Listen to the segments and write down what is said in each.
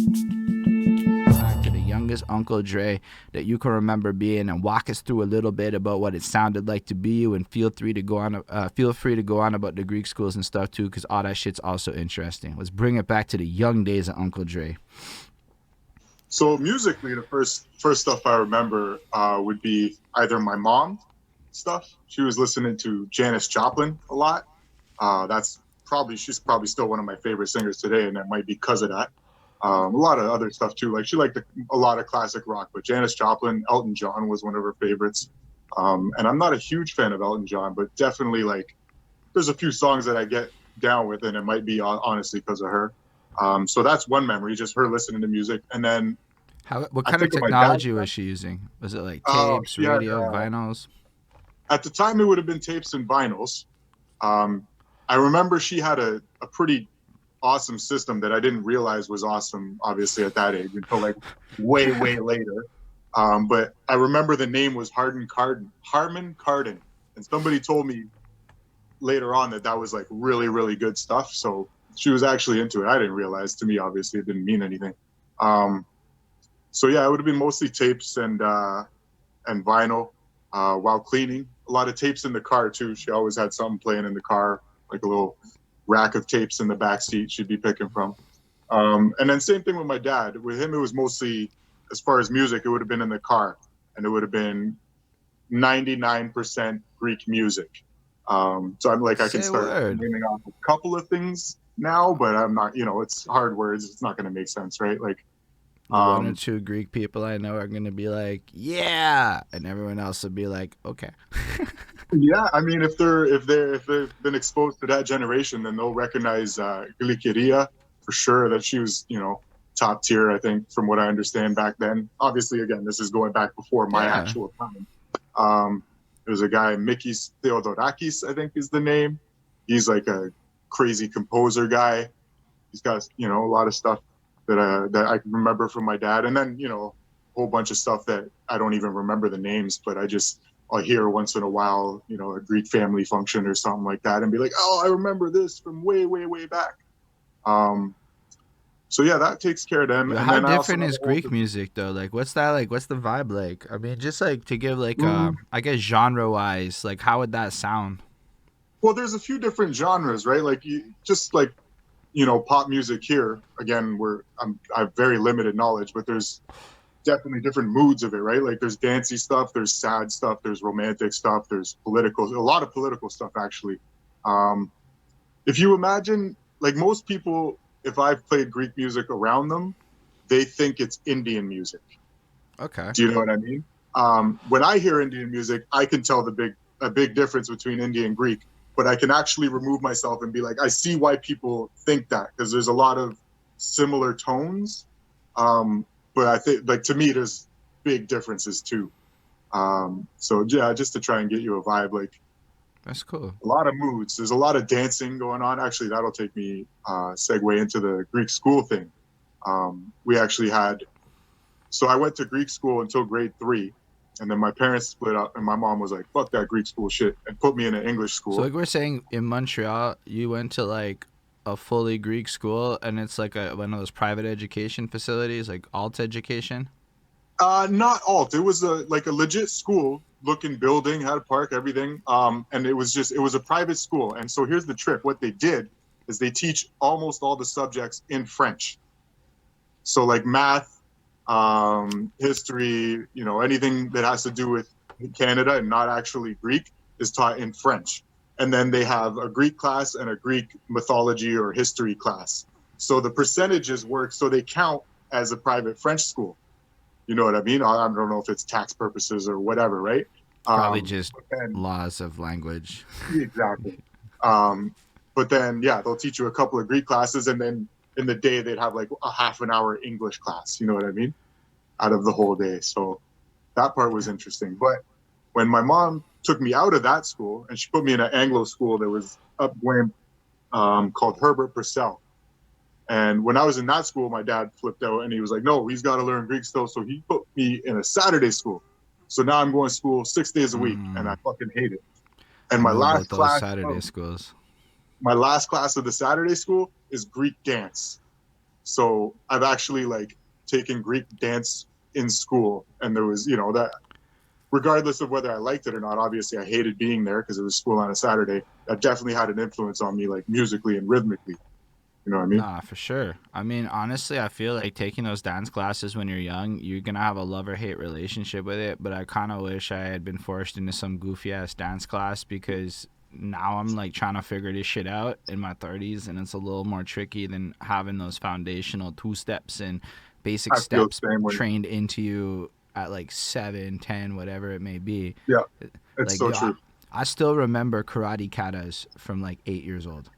Back to the youngest Uncle Dre that you can remember being, and walk us through a little bit about what it sounded like to be you, and feel free to go on. Feel free to go on about the Greek schools and stuff too, because all that shit's also interesting. Let's bring it back to the young days of Uncle Dre. So musically, the first stuff I remember would be either my mom stuff. She was listening to Janis Joplin a lot. She's probably still one of my favorite singers today, and that might be because of that. A lot of other stuff too. Like she liked a lot of classic rock, but Janis Joplin, Elton John was one of her favorites. And I'm not a huge fan of Elton John, but definitely like there's a few songs that I get down with, and it might be honestly because of her. So that's one memory, just her listening to music. And then What I kind of think of my dad's technology was side. she using? Was it like Oh, tapes, she had radio, vinyls? at the time it would have been tapes and vinyls. Um, I remember she had a pretty awesome system that I didn't realize was awesome, obviously at that age until like way later. But I remember the name was Harman Kardon, and somebody told me later on that was like really good stuff. So she was actually into it. I didn't realize. To me, obviously, it didn't mean anything. Um, so yeah, it would have been mostly tapes and vinyl while cleaning. A lot of tapes in the car too. She always had something playing in the car, like a little rack of tapes in the back seat she'd be picking from. And then same thing with my dad. With him, it was mostly, as far as music, it would have been in the car, and it would have been 99% Greek music. So I'm like, I can Say start word. naming off a couple of things now, but I'm not, it's hard words. It's not going to make sense, right? Like, The one or two Greek people I know are gonna be like, "Yeah," and everyone else will be like, "Okay." yeah, I mean, if they've been exposed to that generation, then they'll recognize Glikeria for sure. That she was, top tier. I think, from what I understand back then. Obviously, again, this is going back before my Yeah. actual time. There's a guy, Mikis Theodorakis, I think is the name. He's like a crazy composer guy. He's got, a lot of stuff that I can remember from my dad, and then a whole bunch of stuff that I don't even remember the names, but I'll hear once in a while, a Greek family function or something like that, and be like, oh, I remember this from way back. Um, so yeah, that takes care of them, Yo, and how then I also different have is an older. Greek music though? Like, what's that like? What's the vibe like? I mean, just like to give like Mm, I guess genre wise, like how would that sound? well, there's a few different genres, right? Like you just like pop music here. Again, I have very limited knowledge, but there's definitely different moods of it, right? Like there's dancey stuff, there's sad stuff, there's romantic stuff, there's a lot of political stuff actually. Um, if you imagine, like most people, if I've played Greek music around them, they think it's Indian music. Okay. Do you know what I mean? When I hear Indian music, I can tell a big difference between Indian and Greek, but I can actually remove myself and be like, I see why people think that because there's a lot of similar tones. But I think, like to me, there's big differences too. So yeah, just to try and get you a vibe, like That's cool. a lot of moods. There's a lot of dancing going on. Actually, that'll take me segue into the Greek school thing. We actually had So I went to Greek school until grade 3, and then my parents split up, and my mom was like, "Fuck that Greek school shit," and put me in an English So school. like we're saying in Montreal, you went to like a fully Greek school, and it's like one of those private education facilities, like alt education. Not alt. It was a legit school looking building, had a park, everything. And it was a private school. And so here's the trip. What they did is they teach almost all the subjects in French. So like math, history, anything that has to do with Canada and not actually Greek is taught in French. And then they have a Greek class and a Greek mythology or history class. So the percentages work. So they count as a private French school. You know what I mean? I don't know if it's tax purposes or whatever, right? Probably just But then laws of language. exactly. Um, but then yeah, they'll teach you a couple of Greek classes, and then in the day they'd have like a half an hour English class. You know what I mean? Out of the whole day. So that part was interesting. But when my mom took me out of that school and she put me in an Anglo school that was up Guam, called Herbert Purcell. And when I was in that school, my dad flipped out and he was like, no, he's got to learn Greek still. So he put me in a Saturday school. So now I'm going to school 6 days a week and I Mm, fucking hate it. And I know about those Saturday schools. my last class of the Saturday school is Greek dance. So I've actually like taken Greek dance in school, and there was, that regardless of whether I liked it or not, obviously I hated being there because it was school on a Saturday. That definitely had an influence on me, like musically and rhythmically. You know what I mean? Nah, for sure. I mean, honestly, I feel like taking those dance classes when you're young, you're gonna have a love or hate relationship with it. But I kind of wish I had been forced into some goofy ass dance class because now I'm like trying to figure this shit out in my 30s, and it's a little more tricky than having those foundational two steps and basic I feel steps the same way. trained into you at like 7, 10, whatever it may be. Yeah, it's Like, so yo, true. I still remember karate katas from like 8 years old.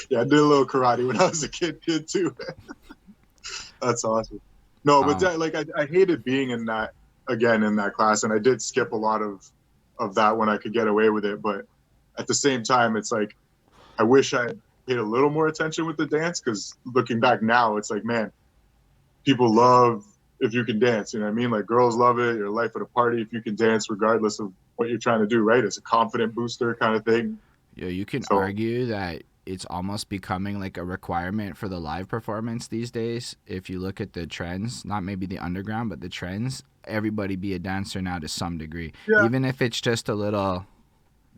Yeah, I did a little karate when I was a kid too. That's awesome. No, but Um, like I hated being in that again in that class, and I did skip a lot of that when I could get away with it. But at the same time, it's like I wish I had paid a little more attention with the dance, because looking back now, it's like, man, people love if you can dance. You know what I mean? Like girls love it. Your life at a party if you can dance, regardless of what you're trying to do. Right? It's a confident booster kind of thing. Yo, you can So argue that it's almost becoming like a requirement for the live performance these days. If you look at the trends, not maybe the underground, but the trends, everybody be a dancer now to some degree. yeah, Even if it's just a little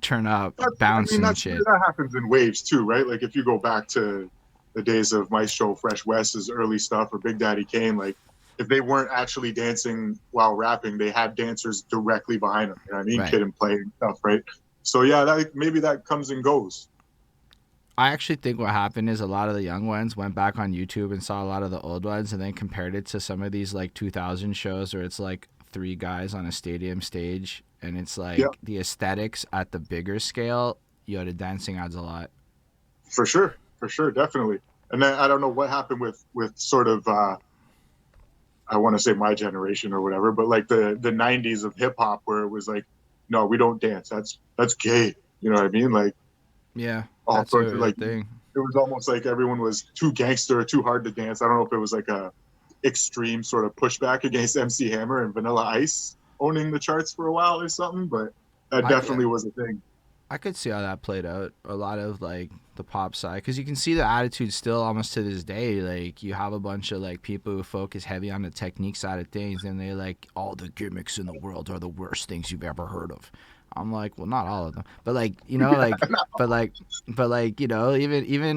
turn up, I mean, bouncing and shit. that happens in waves too, right? Like if you go back to the days of Maestro Fresh West's early stuff or Big Daddy Kane, like if they weren't actually dancing while rapping, they had dancers directly behind them. You know what I mean? Right. Kid and play and stuff, right? So yeah, maybe that comes and goes. I actually think what happened is a lot of the young ones went back on YouTube and saw a lot of the old ones and then compared it to some of these like 2000 shows where it's like three guys on a stadium stage and it's Yeah, like the aesthetics at the bigger scale. Yo, the dancing adds a lot. for sure, definitely. And then I don't know what happened with sort of I want to say my generation or whatever, but like the '90s of hip hop where it was like, no, we don't dance. That's gay. You know what I mean? Like Yeah, all that's sorts of a like thing. it was almost like everyone was too gangster, too hard to dance. I don't know if it was like a extreme sort of pushback against MC Hammer and Vanilla Ice owning the charts for a while or something, but that I could definitely was a thing. I could see how that played out. A lot of like the pop side, because you can see the attitude still almost to this day. Like you have a bunch of like people who focus heavy on the technique side of things, and they like all the gimmicks in the world are the worst things you've ever heard of. I'm like, well, not all of them, but like even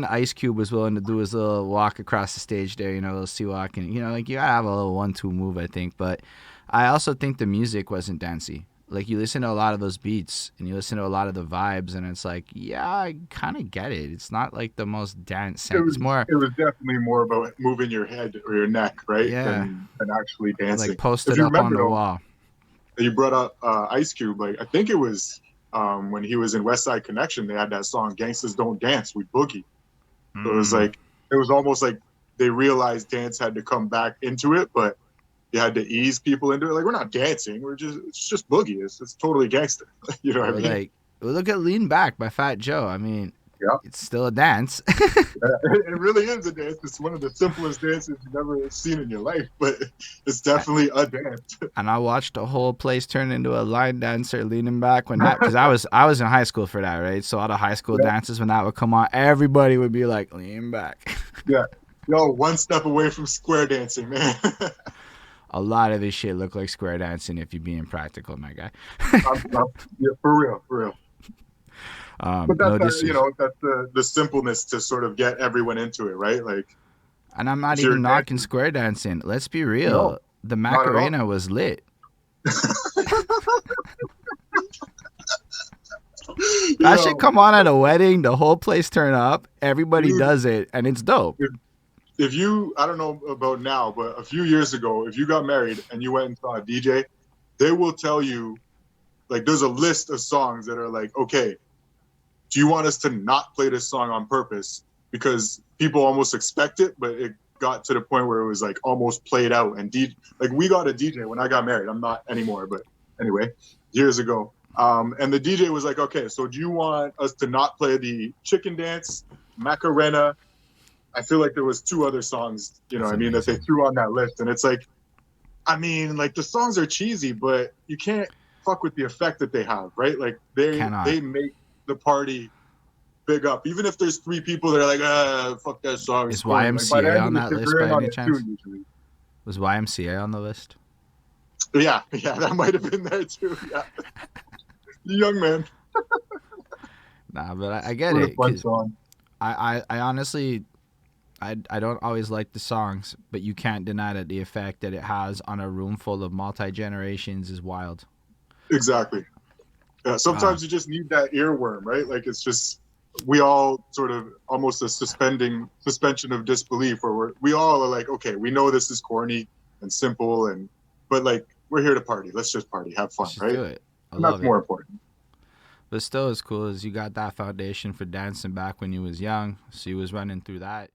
Ice Cube was willing to do his little walk across the stage there, little sea walk, and like you gotta have a little 1-2 move, I think. But I also think the music wasn't dancey. Like you listen to a lot of those beats and you listen to a lot of the vibes, and it's like, yeah, I kind of get it. It's not like the most dance It set. It's was more, it was definitely more about moving your head or your neck, right, yeah, than actually like dancing. If posted you up on remember the though, wall. you brought up Ice Cube. Like I think it was when he was in West Side Connection, they had that song "Gangsters Don't Dance" with Boogie. So Mm. it was almost like they realized dance had to come back into it, but you had to ease people into it. Like we're not dancing, it's just boogie. It's totally gangster. You know what I Or mean? like, look at Lean Back by Fat Joe. I mean, Yeah, it's still a dance. it really is a dance. It's one of the simplest dances you've ever seen in your life, but it's definitely a dance. And I watched the whole place turn into a line dancer leaning back when that, because I was in high school for that, right? So all the high school Yeah, dances when that would come on, everybody would be like lean back. yeah. Yo, one step away from square dancing, man. A lot of this shit looked like square dancing if you're being practical, my guy. Yeah, for real, for real. But No, this is, that's the simpleness to sort of get everyone into it, right? Like and I'm not if you're even knocking dancing, square dancing. Let's be no, real. The not at all. Macarena was lit. That should Yo, come on at a wedding. The whole place turn up. Everybody dude, does it, and it's dope. if you, I don't know about now, but a few years ago, if you got married and you went and saw a DJ, they will tell you, like, there's a list of songs that are like, okay, do you want us to not play this song on purpose? Because people almost expect it, but it got to the point where it was like almost played out. And like we got a DJ when I got married. I'm not anymore, but anyway, years ago. And the DJ was like, okay, so do you want us to not play the chicken dance, Macarena? I feel like there was two other songs, That's I mean, that they amazing. threw on that list. And it's like, I mean, like the songs are cheesy, but you can't fuck with the effect that they have, right? Like they Cannot. make the party big up. Even if there's 3 people that are like, fuck that song. Is Corny. Like, by the YMCA end on of the that shit, list they're by in on any it chance? too, usually. Was YMCA on the list? Yeah, that might have been there too. Yeah, the young man. Nah, but I get What a it, fun because song. I honestly, I don't always like the songs, but you can't deny that the effect that it has on a room full of multi-generations is wild. Exactly. Yeah, sometimes you just need that earworm, right? Like, it's just, we all sort of almost a suspension of disbelief, where we all are like, okay, we know this is corny and simple, but like, we're here to party. Let's just party, have fun, Let's just right? do it. I And that's love it. more important. But still, as cool as you got that foundation for dancing back when you was young, so you was running through that.